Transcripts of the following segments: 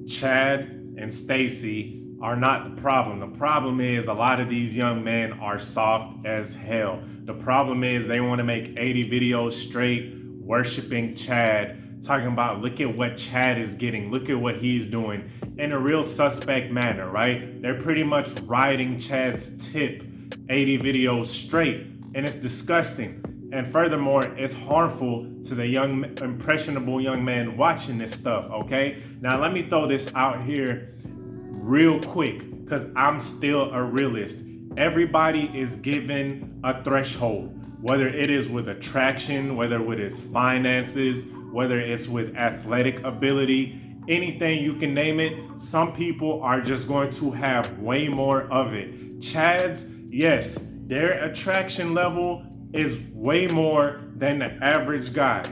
Chad and Stacy are not the problem. The problem is a lot of these young men are soft as hell. The problem is they want to make 80 videos straight worshiping Chad, talking about look at what Chad is getting, look at what he's doing in a real suspect manner, right? They're pretty much riding Chad's tip 80 videos straight, and it's disgusting. And furthermore, it's harmful to the young, impressionable young man watching this stuff, okay? Now, let me throw this out here real quick, because I'm still a realist. Everybody is given a threshold, whether it is with attraction, whether with his finances, whether it's with athletic ability, anything you can name it. Some people are just going to have way more of it. Chad's, yes, their attraction level is way more than the average guy.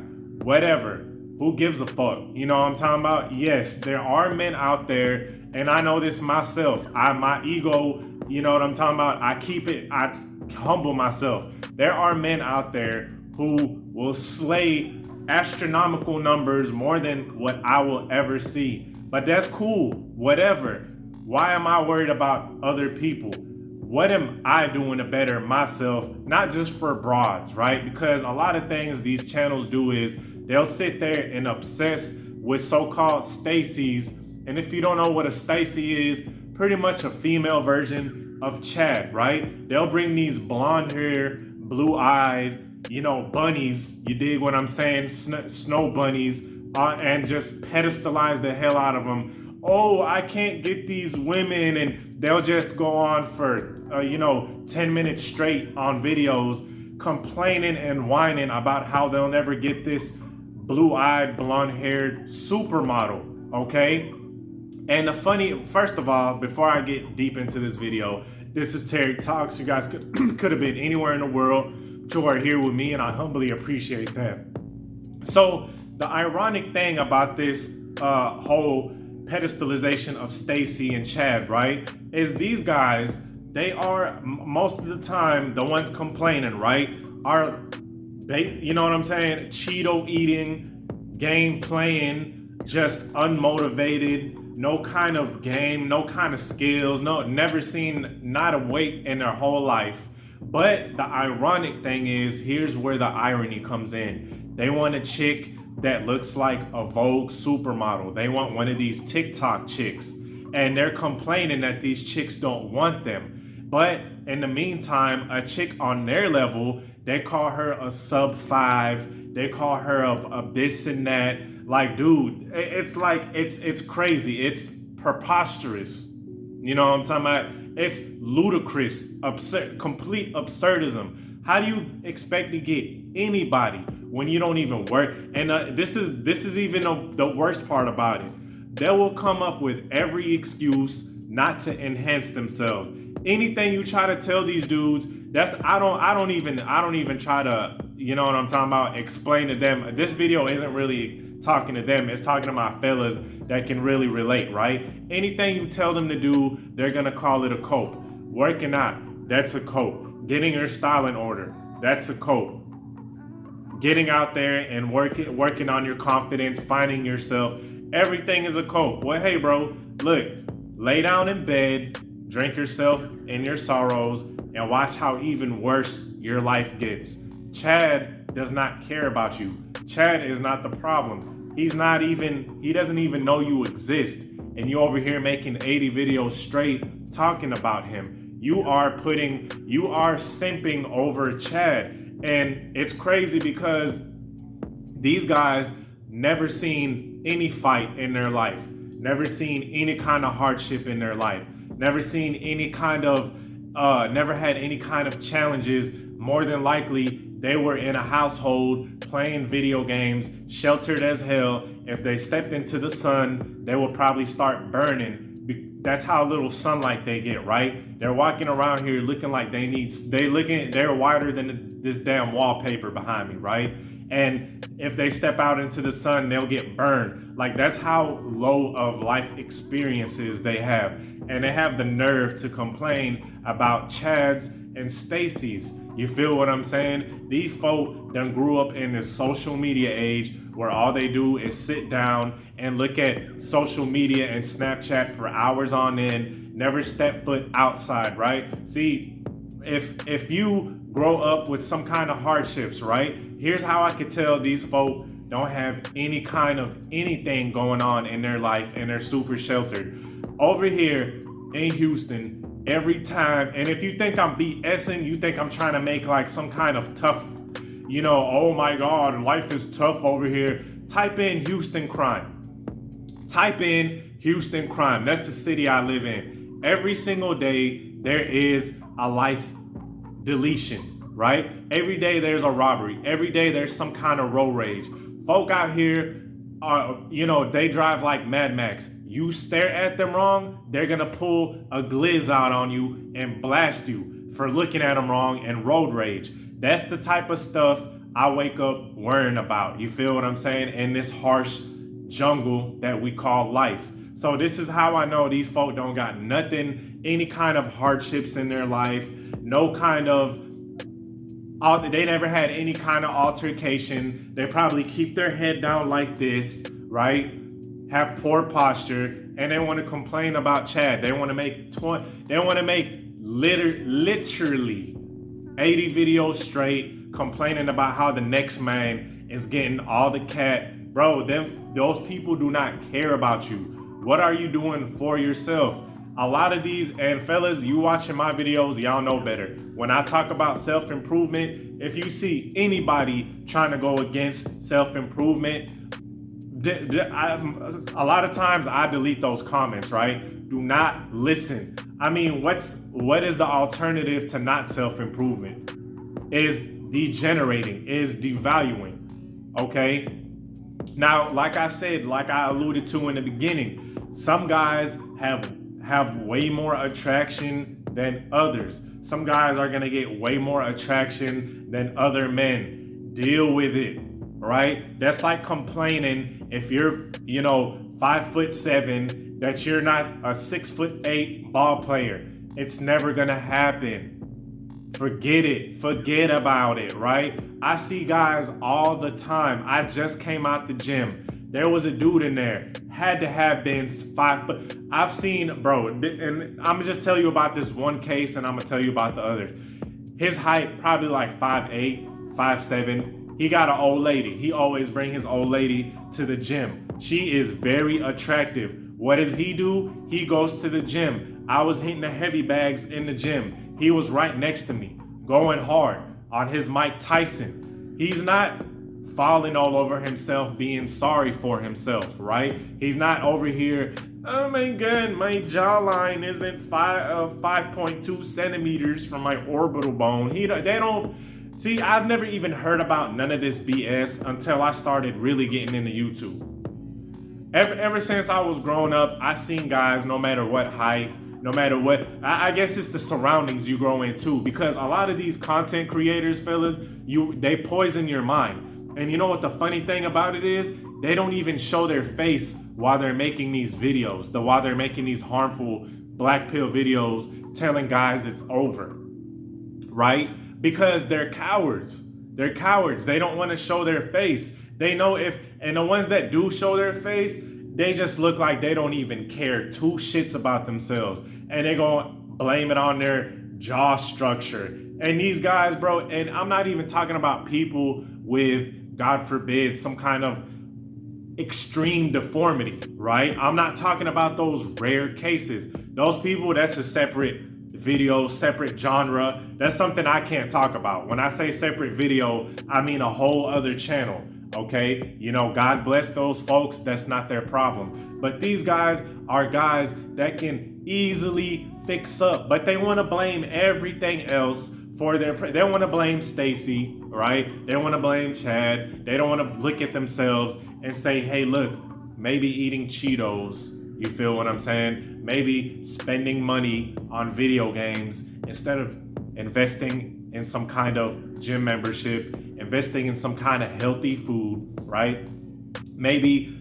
Whatever. Who gives a fuck? You know what I'm talking about? Yes, there are men out there, and I know this myself. My ego, you know what I'm talking about? I humble myself. There are men out there who will slay astronomical numbers more than what I will ever see. But that's cool. Whatever. Why am I worried about other people? What am I doing to better myself? Not just for broads, right? Because a lot of things these channels do is they'll sit there and obsess with so-called Stacy's. And if you don't know what a Stacy is, pretty much a female version of Chad, right? They'll bring these blonde hair, blue eyes, you know, bunnies, you dig what I'm saying? Snow bunnies, and just pedestalize the hell out of them. Oh, I can't get these women, and they'll just go on for 10 minutes straight on videos complaining and whining about how they'll never get this blue-eyed, blonde-haired supermodel, okay? And first of all, before I get deep into this video, this is Tarik Talks. You guys could have been anywhere in the world, but you are here with me, and I humbly appreciate that. So the ironic thing about this whole pedestalization of Stacy and Chad, right, is these guys, they are most of the time the ones complaining, right, are, you know what I'm saying, Cheeto eating, game playing, just unmotivated, no kind of game, no kind of skills, never seen not a weight in their whole life. But the ironic thing is, here's where the irony comes in. They want a chick that looks like a Vogue supermodel. They want one of these TikTok chicks, and they're complaining that these chicks don't want them. But in the meantime, a chick on their level, they call her a sub 5. They call her a this and that. Like, dude, it's crazy. It's preposterous. You know what I'm talking about? It's ludicrous, absurd, complete absurdism. How do you expect to get anybody when you don't even work? And this is even the worst part about it. They will come up with every excuse not to enhance themselves. Anything you try to tell these dudes, I don't even try to, you know what I'm talking about, explain to them. This video isn't really talking to them. It's talking to my fellas that can really relate, right? Anything you tell them to do, they're gonna call it a cope. Working out, that's a cope. Getting your style in order, that's a cope. Getting out there and working on your confidence, finding yourself, everything is a cope. Well, hey, bro, look, lay down in bed, drink yourself in your sorrows, and watch how even worse your life gets. Chad does not care about you. Chad is not the problem. He doesn't even know you exist. And you over here making 80 videos straight talking about him. You are simping over Chad. And it's crazy because these guys never seen any fight in their life. Never seen any kind of hardship in their life. Never seen any kind of, never had any kind of challenges. More than likely, they were in a household playing video games, sheltered as hell. If they stepped into the sun, they will probably start burning. That's how little sunlight they get, right? They're walking around here looking like they're wider than this damn wallpaper behind me, right? And if they step out into the sun, they'll get burned. Like, that's how low of life experiences they have. And they have the nerve to complain about Chad's and Stacy's. You feel what I'm saying? These folk done grew up in this social media age where all they do is sit down and look at social media and Snapchat for hours on end, never step foot outside, right? See, if you grow up with some kind of hardships, right? Here's how I could tell these folk don't have any kind of anything going on in their life and they're super sheltered. Over here in Houston, every time, and if you think I'm BSing, you think I'm trying to make like some kind of tough, oh my God, life is tough over here. Type in Houston crime. Type in Houston crime. That's the city I live in. Every single day, there is a life deletion, right? Every day there's a robbery. Every day there's some kind of road rage. Folk out here are, they drive like Mad Max. You stare at them wrong, they're gonna pull a glizz out on you and blast you for looking at them wrong and road rage. That's the type of stuff I wake up worrying about. You feel what I'm saying? In this harsh jungle that we call life. So this is how I know these folk don't got nothing, any kind of hardships in their life, no kind of, they never had any kind of altercation. They probably keep their head down like this, right? Have poor posture, and they want to complain about Chad. They want to make literally 80 videos straight complaining about how the next man is getting all the cat. Bro, those people do not care about you. What are you doing for yourself? A lot of these, and fellas, you watching my videos, y'all know better. When I talk about self-improvement, if you see anybody trying to go against self-improvement, a lot of times I delete those comments, right? Do not listen. I mean, what is the alternative to not self-improvement? Is degenerating, is devaluing, okay? Now, like I said, like I alluded to in the beginning, some guys have way more attraction than others. Some guys are gonna get way more attraction than other men. Deal with it, right? That's like complaining if you're, 5'7", that you're not a 6'8" ball player. It's never gonna happen. Forget it. Forget about it, right? I see guys all the time. I just came out the gym. There was a dude in there, had to have been 5 foot. I've seen, bro, and I'm gonna just tell you about this one case and I'm gonna tell you about the other. His height, probably like 5'8", 5'7". He got an old lady. He always bring his old lady to the gym. She is very attractive. What does he do? He goes to the gym. I was hitting the heavy bags in the gym. He was right next to me, going hard on his Mike Tyson. He's not falling all over himself, being sorry for himself, right? He's not over here, oh my God, my jawline isn't 5.2 centimeters from my orbital bone. They don't, see, I've never even heard about none of this BS until I started really getting into YouTube. Ever since I was growing up, I seen guys, no matter what height, no matter what, I guess it's the surroundings you grow into, because a lot of these content creators, fellas, they poison your mind. And you know what the funny thing about it is? They don't even show their face while they're making these videos, while they're making these harmful black pill videos telling guys it's over, right? Because they're cowards. They're cowards. They don't want to show their face. They know and the ones that do show their face, they just look like they don't even care two shits about themselves. And they're going to blame it on their jaw structure. And these guys, bro, and I'm not even talking about people with, God forbid, some kind of extreme deformity, right? I'm not talking about those rare cases. Those people, that's a separate video, separate genre. That's something I can't talk about. When I say separate video, I mean a whole other channel. Okay, God bless those folks. That's not their problem. But these guys are guys that can easily fix up, but they want to blame everything else for they want to blame Stacy, right? They want to blame Chad. They don't want to look at themselves and say, hey, look, maybe eating Cheetos. You feel what I'm saying? Maybe spending money on video games instead of investing in some kind of gym membership, investing in some kind of healthy food, right? Maybe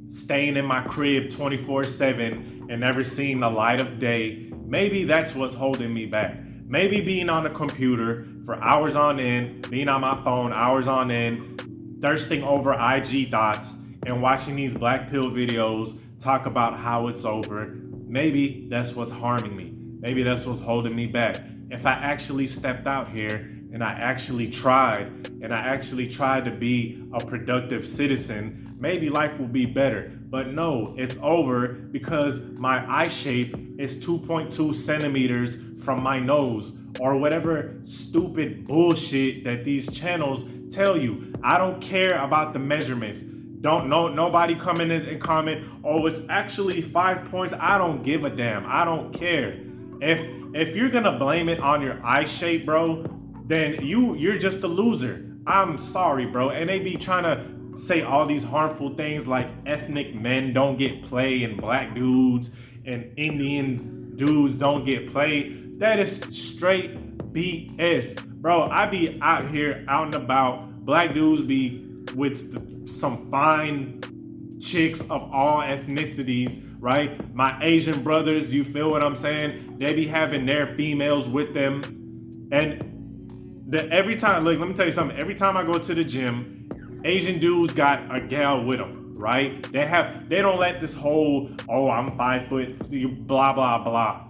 staying in my crib 24/7 and never seeing the light of day. Maybe that's what's holding me back. Maybe being on the computer for hours on end, being on my phone hours on end, thirsting over IG thoughts and watching these black pill videos talk about how it's over. Maybe that's what's harming me. Maybe that's what's holding me back. If I actually stepped out here and I actually tried to be a productive citizen, maybe life will be better. But no, it's over because my eye shape is 2.2 centimeters from my nose, or whatever stupid bullshit that these channels tell you. I don't care about the measurements. Nobody come in and comment, oh, it's actually 5 points. I don't give a damn. I don't care. If you're gonna blame it on your eye shape, bro, then you're just a loser. I'm sorry, bro. And they be trying to say all these harmful things like ethnic men don't get play and black dudes and Indian dudes don't get play. That is straight BS. Bro, I be out here out and about. Black dudes be with some fine chicks of all ethnicities, right? My Asian brothers, you feel what I'm saying? They be having their females with them. And every time, look, let me tell you something. Every time I go to the gym, Asian dudes got a gal with them, right? They don't let this whole, oh, I'm 5 foot, blah, blah, blah.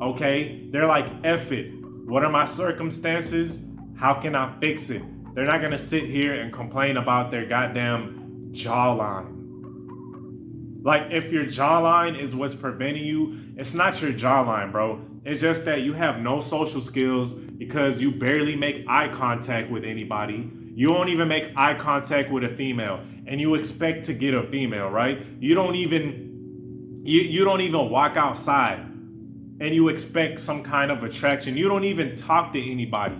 Okay? They're like, F it. What are my circumstances? How can I fix it? They're not gonna sit here and complain about their goddamn jawline. Like, if your jawline is what's preventing you, it's not your jawline, bro. It's just that you have no social skills because you barely make eye contact with anybody. You won't even make eye contact with a female, and you expect to get a female, right? You don't even walk outside and you expect some kind of attraction. You don't even talk to anybody,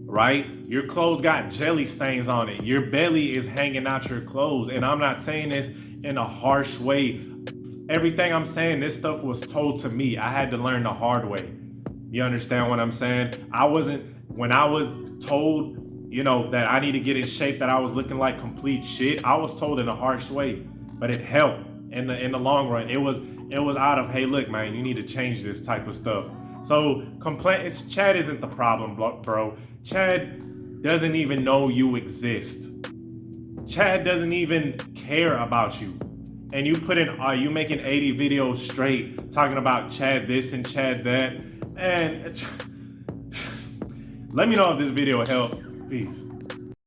right? Your clothes got jelly stains on it. Your belly is hanging out your clothes. And I'm not saying this in a harsh way. Everything I'm saying, this stuff was told to me. I had to learn the hard way. You understand what I'm saying? When I was told, that I need to get in shape, that I was looking like complete shit, I was told in a harsh way, but it helped in the long run. It was out of, hey, look, man, you need to change this type of stuff. So Chad isn't the problem, bro. Chad doesn't even know you exist. Chad doesn't even care about you. And you making 80 videos straight talking about Chad this and Chad that. And let me know if this video helped. Peace.